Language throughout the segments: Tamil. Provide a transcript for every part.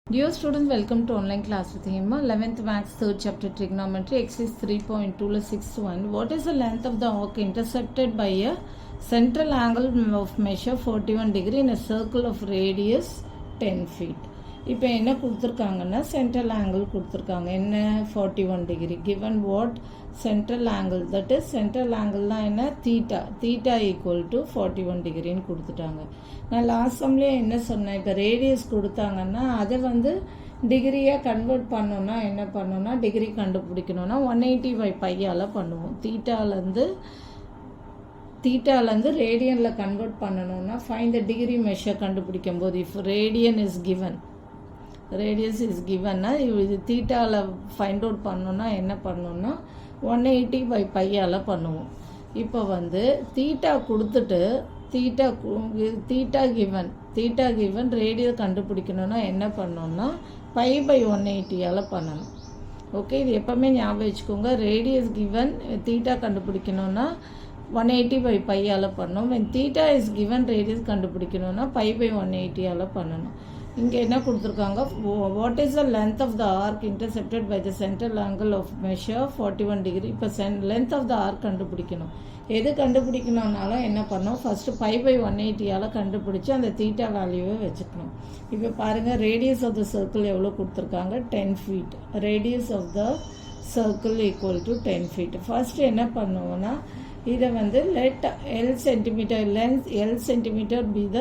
Dear students, welcome to online class with Hema. 11th Maths 3rd chapter trigonometry exercise 3.2 6 1. What is the length of the arc intercepted by a central angle of measure 41 degree in a circle of radius 10 feet? இப்போ என்ன கொடுத்துருக்காங்கன்னா சென்ட்ரல் ஆங்கிள் கொடுத்துருக்காங்க என்ன 41 degree given what central angle that is central angleலாம் என்ன theta equal to 41 டிகிரின்னு கொடுத்துட்டாங்க. நான் லாஸ்ட் சம்லேயே என்ன சொன்னேன், இப்போ ரேடியஸ் கொடுத்தாங்கன்னா அதை டிகிரியாக கன்வெர்ட் பண்ணோன்னா என்ன பண்ணோன்னா டிகிரி கண்டுபிடிக்கணும்னா 180/πயால் பண்ணுவோம். தீட்டாலேருந்து ரேடியனில் கன்வெர்ட் பண்ணணும்னா ஃபைண்ட் த டிகிரி மெஷர் கண்டுபிடிக்கும் போது இஃப் ரேடியஸ் இஸ் கிவன்னா இது தீட்டாவில் ஃபைண்ட் அவுட் பண்ணோன்னா என்ன பண்ணோன்னா 180/πயால் பண்ணுவோம். இப்போ தீட்டா கொடுத்துட்டு தீட்டா கிவன் ரேடியஸ் கண்டுபிடிக்கணும்னா என்ன பண்ணோன்னா π/180யால் பண்ணணும். ஓகே, இது எப்போவுமே ஞாபகம் வச்சுக்கோங்க. ரேடியஸ் கிவன் தீட்டா கண்டுபிடிக்கணும்னா 180/πயால் பண்ணணும். when theta is given radius கண்டுபிடிக்கணும்னா π/180யால் பண்ணணும். இங்கே என்ன கொடுத்துருக்காங்க, what is the length of the arc intercepted by the central angle of measure 41 degree. இப்போ லென்த் ஆஃப் த ஆர்க் கண்டுபிடிக்கணும். எது கண்டுபிடிக்கணும்னாலும் என்ன பண்ணோம், ஃபஸ்ட்டு π/180யால் கண்டுபிடிச்சி அந்த தீட்டா வேல்யூவை வச்சுக்கணும். இப்போ பாருங்கள், ரேடியஸ் ஆஃப் த சர்க்கிள் எவ்வளோ கொடுத்துருக்காங்க, 10 feet. Radius of the circle equal to 10 feet. First என்ன பண்ணுவோன்னா இதை let L centimetre length L centimetre be the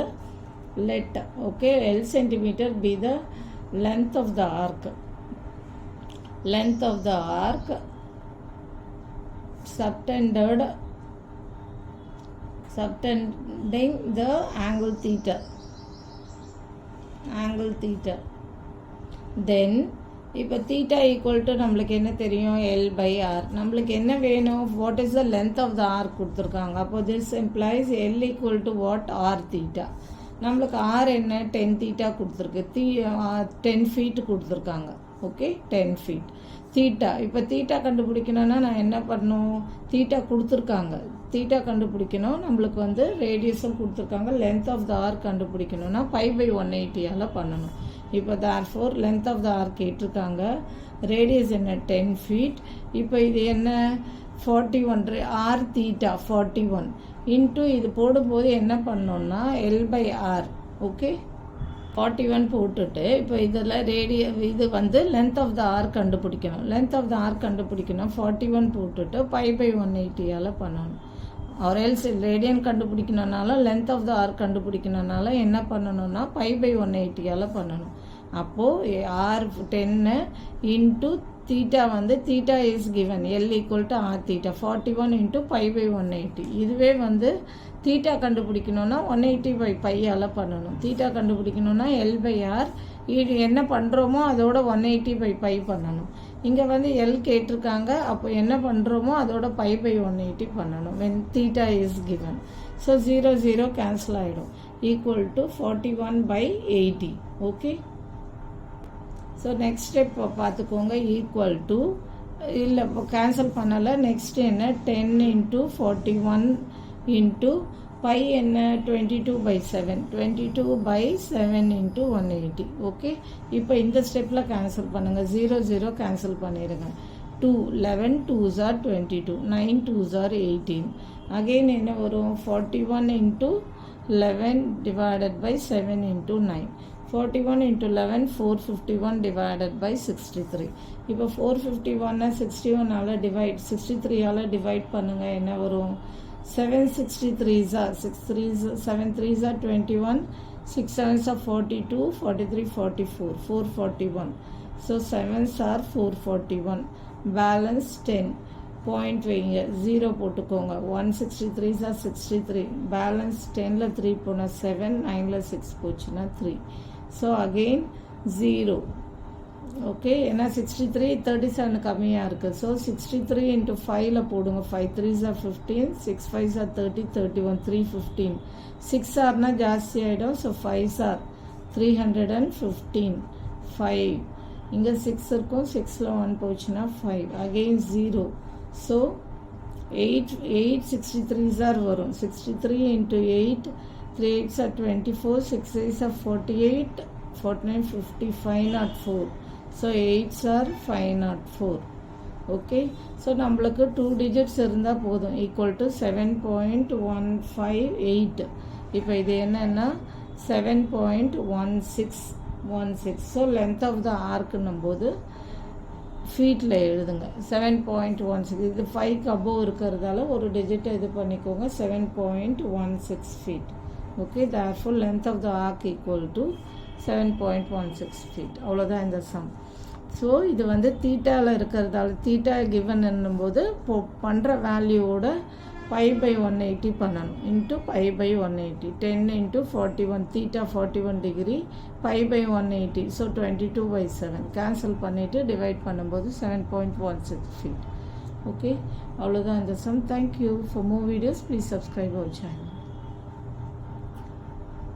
let okay L centimeter be the length of the arc subtending the angle theta then இப்போ தீட்டா ஈக்குவல் டு நம்மளுக்கு என்ன தெரியும், L/R. நம்மளுக்கு என்ன வேணும், what is the length of the arc கொடுத்துருக்காங்க. அப்போ this implies L equal to what, R theta. நம்மளுக்கு ஆர் என்ன 10 தீட்டா கொடுத்துருக்கு, 10 feet கொடுத்துருக்காங்க. Okay, 10 feet theta. இப்போ தீட்டா கண்டுபிடிக்கணும்னா நான் என்ன பண்ணணும், தீட்டா கொடுத்துருக்காங்க, தீட்டா கண்டுபிடிக்கணும். நம்மளுக்கு ரேடியஸும் கொடுத்துருக்காங்க. லென்த் ஆஃப் த ஆர்க் கண்டுபிடிக்கணும்னா π/180யால் பண்ணணும். இப்போ therefore length of the arc கேட்டிருக்காங்க, ரேடியஸ் என்ன 10 feet. இப்போ இது என்ன 41 ஆர் தீட்டா 41 இன்ட்டு இது போடும்போது என்ன பண்ணோன்னா L/R. ஓகே, 41 போட்டுட்டு இப்போ இதில் இது லென்த் ஆஃப் த ஆர்க் கண்டுபிடிக்கணும். லென்த் ஆஃப் த ஆர்க் கண்டுபிடிக்கணும் 41 போட்டுட்டு π/180யால் பண்ணணும். ஒரு எல்ஸ் ரேடியன் கண்டுபிடிக்கணுன்னாலும் லென்த் ஆஃப் த ஆர்க் கண்டுபிடிக்கணுன்னால என்ன பண்ணணும்னா π/180யால் பண்ணணும். அப்போது R 10 into theta theta is given L equal to R theta 41 into π/180. இதுவே தீட்டா கண்டுபிடிக்கணும்னா 180/πயால் பண்ணணும். தீட்டா கண்டுபிடிக்கணும்னா L/R. இது என்ன பண்ணுறோமோ அதோட 180/π பண்ணணும். இங்கே L கேட்டிருக்காங்க, அப்போ என்ன பண்ணுறோமோ அதோட π/180 பண்ணணும் when theta is given. So 0 0 cancel ஆகிடும். Equal to 41/80. Okay, so next step பார்த்துக்கோங்க. ஈக்குவல் டு இல்லை இப்போ கேன்சல் பண்ணலை. நெக்ஸ்ட் என்ன 10 இன்ட்டு 41 இன்ட்டு பை என்ன 22/7 22/7 இன்ட்டு 180. ஓகே, இப்போ இந்த ஸ்டெப்பில் கேன்சல் பண்ணுங்கள். 0 0 கேன்சல் பண்ணிடுங்க. 2 11 2s are 22 9 2s are 18. Again என்ன வரும், 41 into 11 divided by 7 into 9. 41 into 11 451 divided by 63. இப்போ 451 61ஆல் டிவைட் 63ஆல் டிவைட் பண்ணுங்கள். என்ன வரும், 7 63s are 7 3s are 21 6 7s are 42 43 44 441. So 7s are 441. Balance 10. Point வைங்க, 0 போட்டுக்கோங்க. 163s are 63. பேலன்ஸ் 10ல் 3 போனால் 7 9ல் 6 போச்சுன்னா 3. So again 0. ஓகே, ஏன்னா 63 37 கம்மியாக இருக்குது. ஸோ 63 இன்ட்டு 5ல் போடுங்க. 5 3s are 15 6 5s are 30 31 315. 6 ஆர்னா ஜாஸ்தி ஆகிடும். So 5s are 315. 5 இங்கே 6 இருக்கும், 6ல் 1 போச்சுன்னா 5. அகெயின் 0. ஸோ 8 63s are வரும். 63 into 8 3 8s are 24 6 8s are 48 49, 50, 504. So 8s are 504. Okay, so நம்மளுக்கு 2 digits இருந்தால் போதும். Equal to 7.158. இப்போ இது என்னென்னா 7.1616. ஸோ லென்த் ஆஃப் த ஆர்க்குன்னும் போது ஃபீட்டில் எழுதுங்க. 7.16. இது 5க்கு அபோவ் இருக்கிறதால ஒரு டிஜிட்டை இது பண்ணிக்கோங்க. 7.16 feet. Okay, therefore length of the arc equal to 7.16 feet. அவ்வளோதான் இந்த சம். ஸோ இது வந்து தீட்டாவில் இருக்கிறதால தீட்டா கிவன் என்னும்போது இப்போ பண்ணுற வேல்யூவோட π/180 பண்ணணும். Into π/180. 10 into 41. Theta 41 degree. π/180. So 22/7. Cancel பண்ணிவிட்டு டிவைட் பண்ணும்போது 7.16 feet. ஓகே, அவ்வளோதான் இந்த sum. Thank you. For more videos please subscribe our channel.